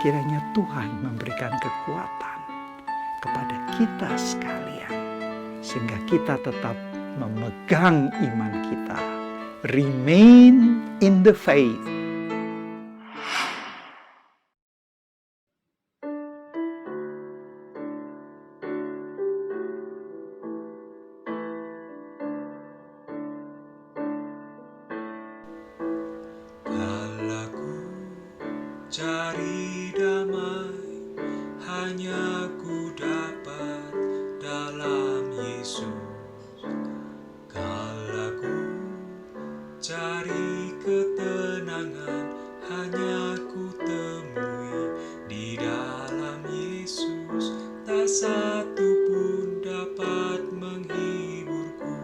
kiranya Tuhan memberikan kekuatan kepada kita sekalian, sehingga kita tetap memegang iman kita. Remain in the faith. Cari damai, hanya ku dapat dalam Yesus. Kala ku cari ketenangan, hanya ku temui di dalam Yesus. Tak satu pun dapat menghiburku,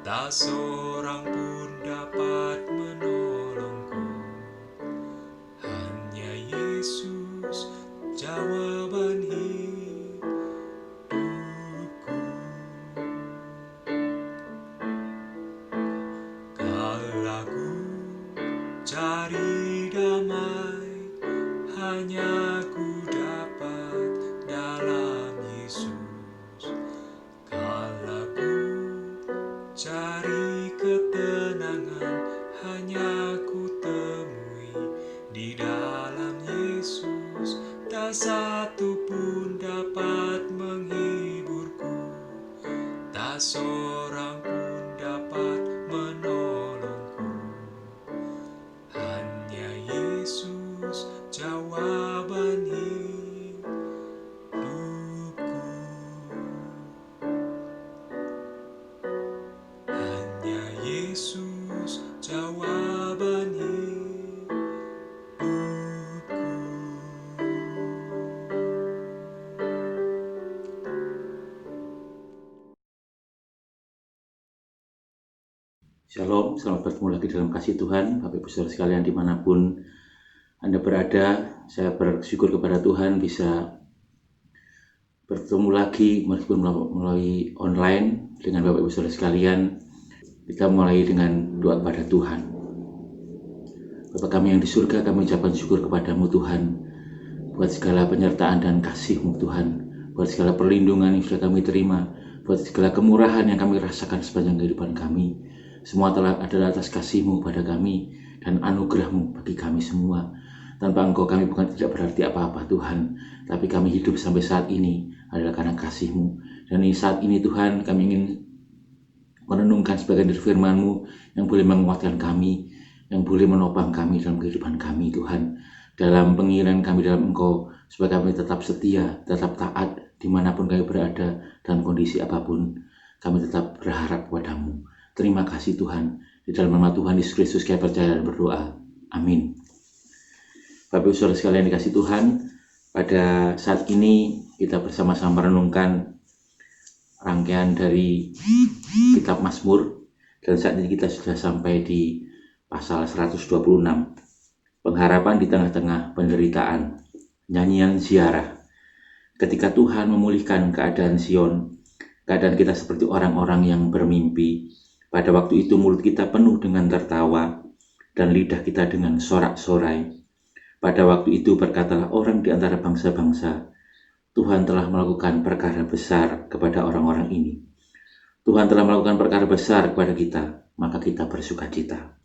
tak seorang pun dapat menolongku. Hanya Yesus jawaban hidupku. Kala ku cari damai, hanya ku dapat dalam Yesus. Kala ku cari ketenangan, hanya ku temui di dalam Yesus. Tak satu pun dapat menghiburku, tak seorang pun dapat menolongku. Hanya Yesus jawaban hidupku. Hanya Yesus jawaban hidupku. Shalom, selamat bertemu lagi dalam kasih Tuhan, Bapak Ibu Saudara sekalian dimanapun Anda berada. Saya bersyukur kepada Tuhan bisa bertemu lagi meskipun melalui online dengan Bapak Ibu Saudara sekalian. Kita mulai dengan doa kepada Tuhan. Bapa kami yang di surga, kami ucapkan syukur kepadamu Tuhan, buat segala penyertaan dan kasih-Mu Tuhan, buat segala perlindungan yang sudah kami terima, buat segala kemurahan yang kami rasakan sepanjang kehidupan kami. Semua adalah atas kasih-Mu pada kami dan anugerah-Mu bagi kami semua. Tanpa Engkau kami bukan tidak berarti apa-apa Tuhan, tapi kami hidup sampai saat ini adalah karena kasih-Mu. Dan saat ini Tuhan, kami ingin merenungkan sebagian dari firman-Mu yang boleh menguatkan kami, yang boleh menopang kami dalam kehidupan kami Tuhan. Dalam pengiran kami dalam Engkau, supaya kami tetap setia, tetap taat dimanapun kami berada, dalam kondisi apapun. Kami tetap berharap padamu. Terima kasih Tuhan. Di dalam nama Tuhan Yesus Kristus kami percaya dan berdoa. Amin. Bapak Ibu Saudara sekalian dikasih Tuhan, pada saat ini kita bersama-sama merenungkan rangkaian dari kitab Mazmur, dan saat ini kita sudah sampai di pasal 126. Pengharapan di tengah-tengah penderitaan. Nyanyian ziarah. Ketika Tuhan memulihkan keadaan Sion, keadaan kita seperti orang-orang yang bermimpi. Pada waktu itu mulut kita penuh dengan tertawa dan lidah kita dengan sorak-sorai. Pada waktu itu berkatalah orang di antara bangsa-bangsa, Tuhan telah melakukan perkara besar kepada orang-orang ini. Tuhan telah melakukan perkara besar kepada kita, maka kita bersukacita.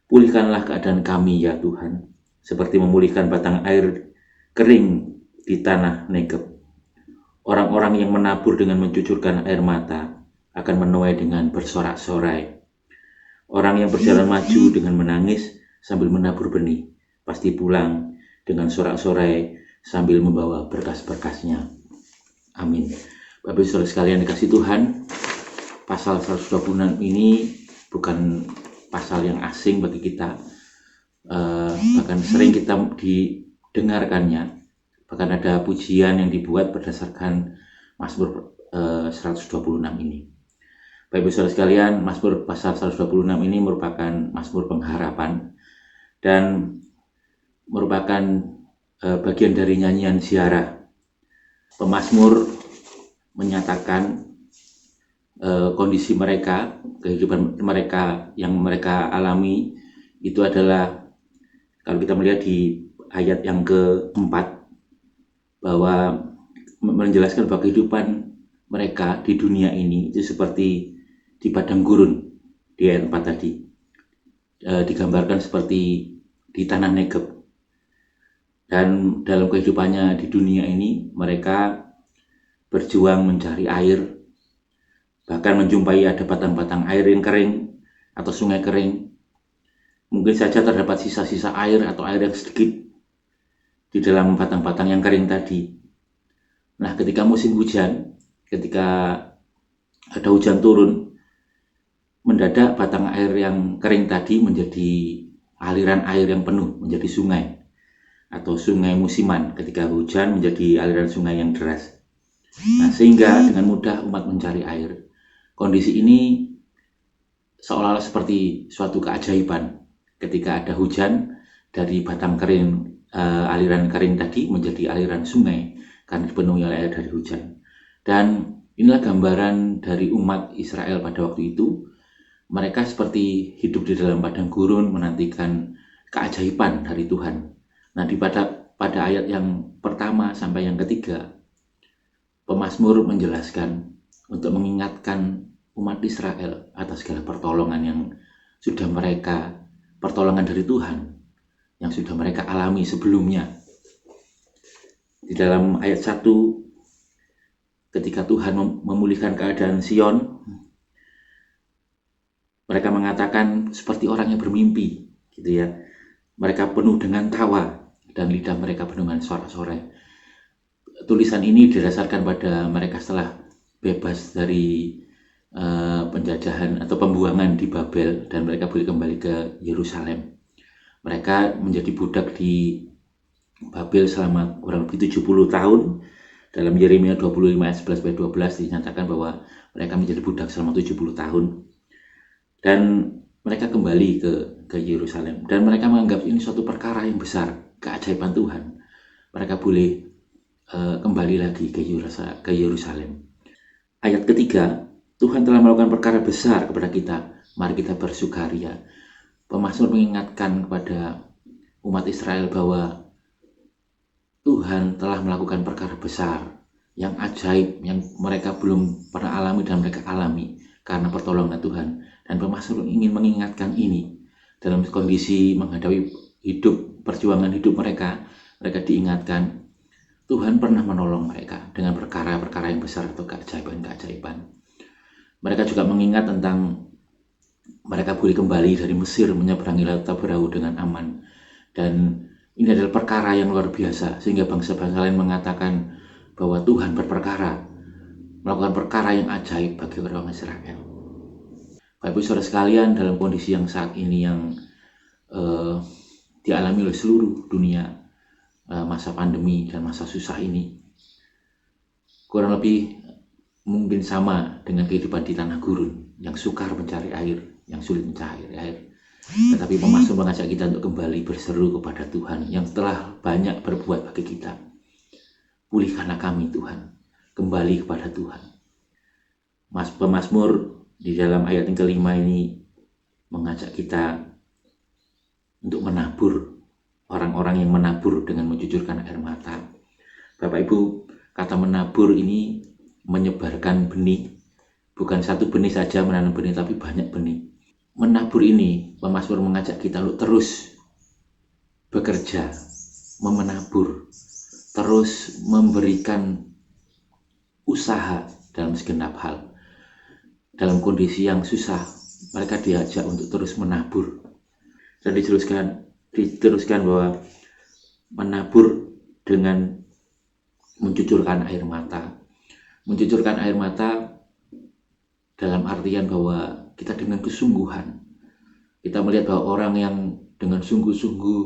Pulihkanlah keadaan kami ya Tuhan, seperti memulihkan batang air kering di tanah Negeb. Orang-orang yang menabur dengan mencucurkan air mata akan menuai dengan bersorak-sorai. Orang yang berjalan maju dengan menangis sambil menabur benih, pasti pulang dengan sorak-sorai sambil membawa berkas-berkasnya. Amin. Bapak Ibu Saudara sekalian dikasih Tuhan, pasal 126 ini bukan pasal yang asing bagi kita. Bahkan sering kita didengarkannya. Bahkan ada pujian yang dibuat berdasarkan Mazmur 126 ini. Bapak Ibu Saudara sekalian, Mazmur pasal 126 ini merupakan Mazmur pengharapan dan merupakan bagian dari nyanyian ziarah. Pemazmur menyatakan kondisi mereka, kehidupan mereka yang mereka alami itu adalah, kalau kita melihat di ayat yang keempat, bahwa menjelaskan bahwa kehidupan mereka di dunia ini itu seperti di padang gurun. Di ayat 4 tadi digambarkan seperti di tanah Negeb. Dan dalam kehidupannya di dunia ini mereka berjuang mencari air, bahkan menjumpai ada batang-batang air yang kering atau sungai kering. Mungkin saja terdapat sisa-sisa air atau air yang sedikit di dalam batang-batang yang kering tadi. Nah, ketika musim hujan, ketika ada hujan turun, mendadak batang air yang kering tadi menjadi aliran air yang penuh, menjadi sungai atau sungai musiman. Ketika hujan menjadi aliran sungai yang deras. Nah, sehingga dengan mudah umat mencari air. Kondisi ini seolah-olah seperti suatu keajaiban. Ketika ada hujan, dari batang kering, aliran kering tadi menjadi aliran sungai karena dipenuhi oleh air dari hujan. Dan inilah gambaran dari umat Israel pada waktu itu. Mereka seperti hidup di dalam padang gurun menantikan keajaiban dari Tuhan. Nah, pada ayat yang pertama sampai yang ketiga, pemazmur menjelaskan untuk mengingatkan umat Israel atas segala pertolongan yang sudah mereka, pertolongan dari Tuhan yang sudah mereka alami sebelumnya. Di dalam ayat 1, ketika Tuhan memulihkan keadaan Sion, mereka mengatakan seperti orang yang bermimpi, gitu ya. Mereka penuh dengan tawa dan lidah mereka penuh dengan sorak-sorai. Tulisan ini didasarkan pada mereka setelah bebas dari penjajahan atau pembuangan di Babel dan mereka boleh kembali ke Yerusalem. Mereka menjadi budak di Babel selama kurang lebih 70 tahun. Dalam Yeremia 25 ayat 11-12 dinyatakan bahwa mereka menjadi budak selama 70 tahun. Dan mereka kembali ke Yerusalem. Dan mereka menganggap ini suatu perkara yang besar, keajaiban Tuhan. Mereka boleh kembali lagi ke Yerusalem. Ayat ketiga, Tuhan telah melakukan perkara besar kepada kita. Mari kita bersukaria. Pemazmur mengingatkan kepada umat Israel bahwa Tuhan telah melakukan perkara besar, yang ajaib, yang mereka belum pernah alami dan mereka alami karena pertolongan Tuhan. Dan pemazmur ingin mengingatkan ini dalam kondisi menghadapi perjuangan hidup mereka. Mereka diingatkan Tuhan pernah menolong mereka dengan perkara-perkara yang besar atau keajaiban-keajaiban. Mereka juga mengingat tentang mereka boleh kembali dari Mesir menyeberangi Laut Taberau dengan aman. Dan ini adalah perkara yang luar biasa, sehingga bangsa-bangsa lain mengatakan bahwa Tuhan berperkara, melakukan perkara yang ajaib bagi orang Israel. Bapak Ibu Saudara sekalian, dalam kondisi yang saat ini yang dialami oleh seluruh dunia, masa pandemi dan masa susah ini, kurang lebih mungkin sama dengan kehidupan di tanah gurun yang sukar mencari air, yang sulit mencari air. Tetapi pemazmur mengajak kita untuk kembali berseru kepada Tuhan yang telah banyak berbuat bagi kita. Pulihkanlah kami Tuhan, kembali kepada Tuhan. Pemazmur di dalam ayat yang kelima ini mengajak kita untuk menabur, orang-orang yang menabur dengan mencucurkan air mata. Bapak Ibu, kata menabur ini menyebarkan benih, bukan satu benih saja menanam benih, tapi banyak benih. Menabur ini, pemazmur mengajak kita untuk terus bekerja, menabur, terus memberikan usaha dalam segenap hal. Dalam kondisi yang susah, mereka diajak untuk terus menabur. Dan diteruskan bahwa menabur dengan mencucurkan air mata. Mencucurkan air mata dalam artian bahwa kita dengan kesungguhan, kita melihat bahwa orang yang dengan sungguh-sungguh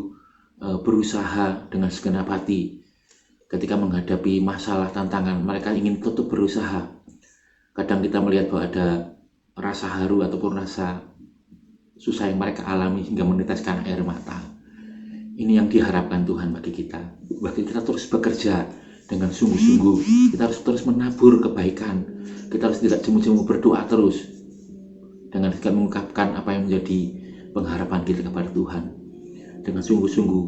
berusaha dengan segenap hati ketika menghadapi masalah, tantangan, mereka ingin tetap berusaha. Kadang kita melihat bahwa ada rasa haru ataupun rasa susah yang mereka alami hingga meneteskan air mata. Ini yang diharapkan Tuhan bagi kita. Bagi kita terus bekerja dengan sungguh-sungguh. Kita harus terus menabur kebaikan. Kita harus tidak jemu-jemu berdoa terus dengan segala mengungkapkan apa yang menjadi pengharapan kita kepada Tuhan. Dengan sungguh-sungguh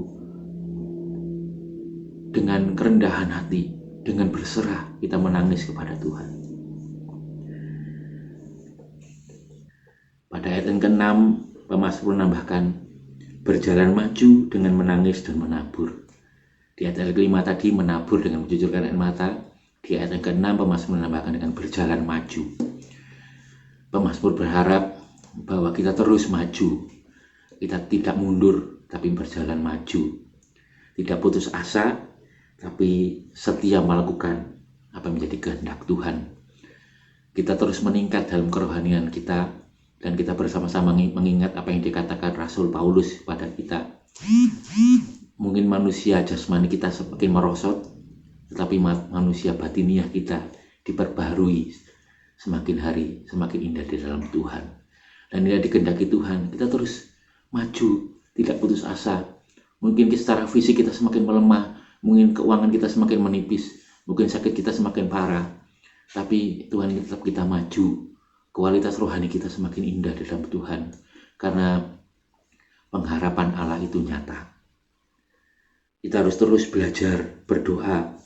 dengan kerendahan hati, dengan berserah kita menangis kepada Tuhan. Pada ayat yang ke-6, pemazmur menambahkan berjalan maju dengan menangis dan menabur. Di ayat yang ke-5 tadi menabur dengan mencucurkan air mata. Di ayat yang ke-6 pemazmur menambahkan dengan berjalan maju. Pemazmur berharap bahwa kita terus maju. Kita tidak mundur tapi berjalan maju. Tidak putus asa tapi setia melakukan apa yang menjadi kehendak Tuhan. Kita terus meningkat dalam kerohanian kita, dan kita bersama-sama mengingat apa yang dikatakan Rasul Paulus pada kita. Mungkin manusia jasmani kita semakin merosot, tetapi manusia batiniah kita diperbaharui semakin hari semakin indah di dalam Tuhan. Dan ini dikehendaki Tuhan, kita terus maju, tidak putus asa. Mungkin secara fisik kita semakin melemah, mungkin keuangan kita semakin menipis, mungkin sakit kita semakin parah, tapi Tuhan tetap kita maju. Kualitas rohani kita semakin indah di dalam Tuhan, karena pengharapan Allah itu nyata. Kita harus terus belajar berdoa,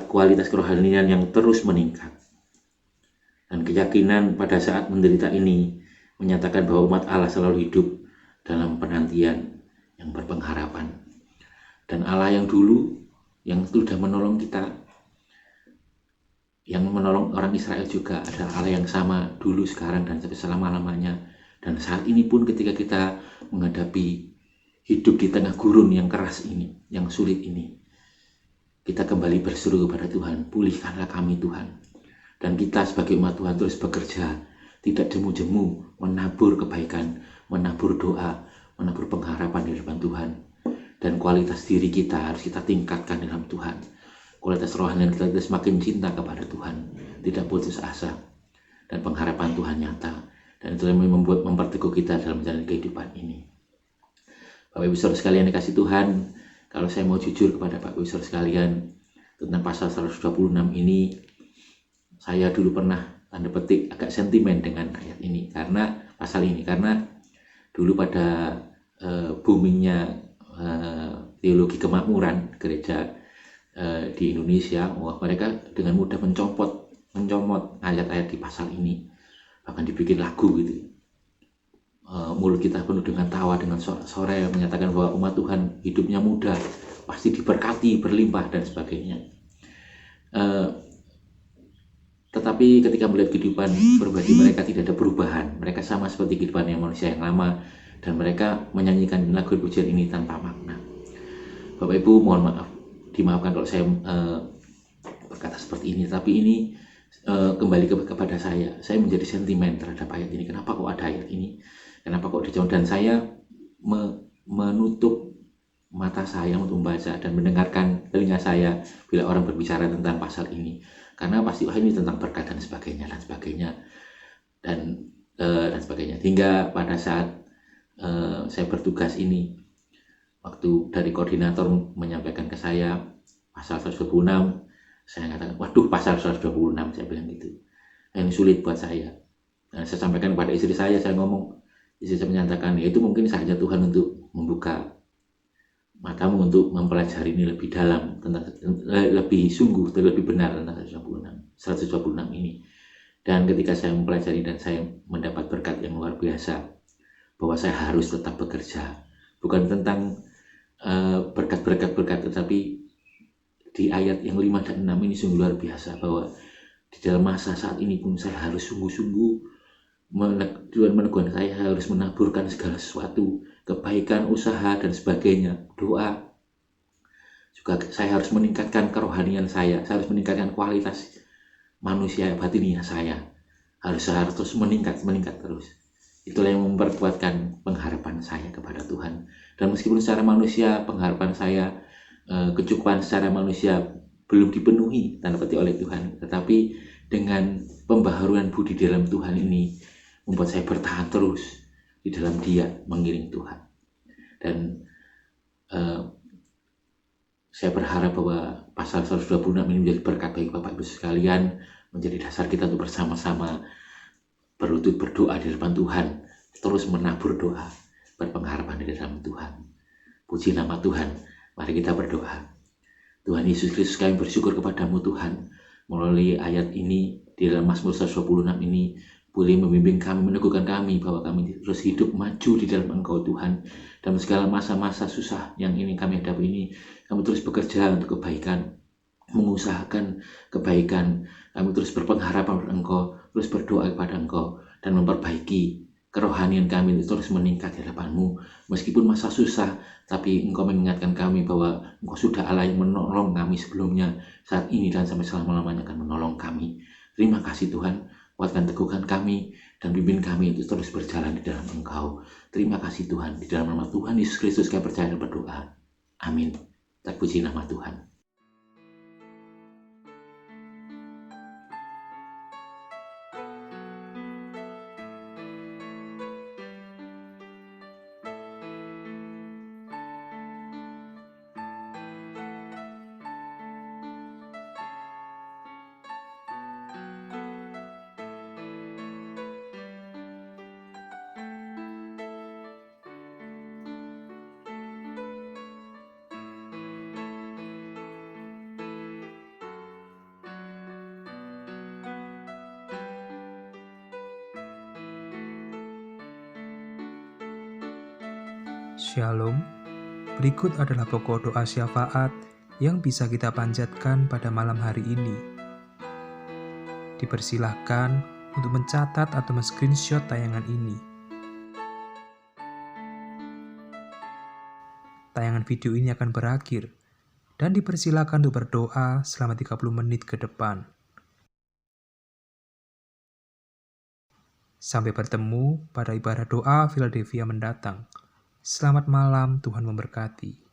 kualitas kerohanian yang terus meningkat. Dan keyakinan pada saat menderita ini menyatakan bahwa umat Allah selalu hidup dalam penantian yang berpengharapan. Dan Allah yang dulu, yang sudah menolong kita, yang menolong orang Israel juga adalah Allah yang sama dulu, sekarang, dan sampai selama-lamanya. Dan saat ini pun ketika kita menghadapi hidup di tengah gurun yang keras ini, yang sulit ini, kita kembali berseru kepada Tuhan, pulihkanlah kami Tuhan. Dan kita sebagai umat Tuhan terus bekerja, tidak jemu-jemu, menabur kebaikan, menabur doa, menabur pengharapan di depan Tuhan. Dan kualitas diri kita harus kita tingkatkan dalam Tuhan. Kualitas rohani kita semakin cinta kepada Tuhan, tidak putus asa, dan pengharapan Tuhan nyata. Dan itu yang memperteguh kita dalam jalan kehidupan ini. Bapak Ibu Saudara sekalian dikasih Tuhan, kalau saya mau jujur kepada Bapak Ibu Saudara sekalian tentang pasal 126 ini, saya dulu pernah tanda petik agak sentimen dengan ayat ini, karena pasal ini, karena dulu pada boomingnya teologi kemakmuran gereja di Indonesia, mereka dengan mudah mencomot ayat-ayat di pasal ini, bahkan dibikin lagu gitu. Mulut kita penuh dengan tawa, dengan sorak-sorai yang menyatakan bahwa umat Tuhan hidupnya mudah, pasti diberkati, berlimpah, dan sebagainya. Tetapi ketika melihat kehidupan pribadi mereka tidak ada perubahan. Mereka sama seperti kehidupan yang manusia yang lama, dan mereka menyanyikan lagu pujian ini tanpa makna. Bapak Ibu, mohon maaf, dimaafkan kalau saya berkata seperti ini, tapi ini kembali kepada saya menjadi sentimen terhadap ayat ini. Kenapa kok ada ayat ini? Kenapa kok dijauh? Dan saya menutup mata saya untuk membaca dan mendengarkan telinga saya bila orang berbicara tentang pasal ini, karena pasti ini tentang berkat dan sebagainya dan sebagainya. Hingga pada saat saya bertugas ini, waktu dari koordinator menyampaikan ke saya pasal 126, saya katakan, waduh, pasal 126, saya bilang gitu. Ini sulit buat saya. Dan saya sampaikan kepada istri saya ngomong, istri saya menyatakan, ya itu mungkin saja Tuhan untuk membuka matamu untuk mempelajari ini lebih dalam, tentang lebih sungguh, lebih benar tentang 126 ini. Dan ketika saya mempelajari dan saya mendapat berkat yang luar biasa, bahwa saya harus tetap bekerja, bukan tentang berkat, tetapi di ayat yang 5 dan 6 ini sungguh luar biasa, bahwa di dalam masa saat ini pun saya harus sungguh-sungguh, Tuhan meneguhkan saya harus menaburkan segala sesuatu, kebaikan, usaha, dan sebagainya, doa. Juga saya harus meningkatkan kerohanian saya harus meningkatkan kualitas manusia batiniah saya, harus terus meningkat terus. Itulah yang memperkuatkan pengharapan saya kepada Tuhan. Dan meskipun secara manusia pengharapan saya, kecukupan secara manusia belum dipenuhi tanda petik oleh Tuhan, tetapi dengan pembaharuan budi dalam Tuhan ini membuat saya bertahan terus di dalam Dia, mengiring Tuhan. Dan saya berharap bahwa pasal 126 ini menjadi berkat bagi Bapak Ibu sekalian, menjadi dasar kita untuk bersama-sama berlutut berdoa di depan Tuhan, terus menabur doa, berpengharapan di dalam Tuhan. Puji nama Tuhan. Mari kita berdoa. Tuhan Yesus Kristus, kami bersyukur kepadamu Tuhan, melalui ayat ini di dalam Mazmur 126 ini boleh membimbing kami, meneguhkan kami bahwa kami terus hidup maju di dalam Engkau Tuhan. Dalam segala masa-masa susah yang ini kami hadapi ini, kami terus bekerja untuk kebaikan, mengusahakan kebaikan. Kami terus berpengharapan pada Engkau, terus berdoa kepada Engkau, dan memperbaiki kerohanian kami terus meningkat di hadapan-Mu. Meskipun masa susah, tapi Engkau mengingatkan kami bahwa Engkau sudah Allah yang menolong kami sebelumnya, saat ini dan sampai selama-lamanya akan menolong kami. Terima kasih Tuhan, kuatkan teguhkan kami dan bimbing kami untuk terus berjalan di dalam Engkau. Terima kasih Tuhan, di dalam nama Tuhan Yesus Kristus kami percaya dan berdoa. Amin. Terpuji nama Tuhan. Shalom. Berikut adalah pokok doa syafaat yang bisa kita panjatkan pada malam hari ini. Dipersilahkan untuk mencatat atau men-screenshot tayangan ini. Tayangan video ini akan berakhir dan dipersilakan untuk berdoa selama 30 menit ke depan. Sampai bertemu pada ibadah doa Philadelphia mendatang. Selamat malam, Tuhan memberkati.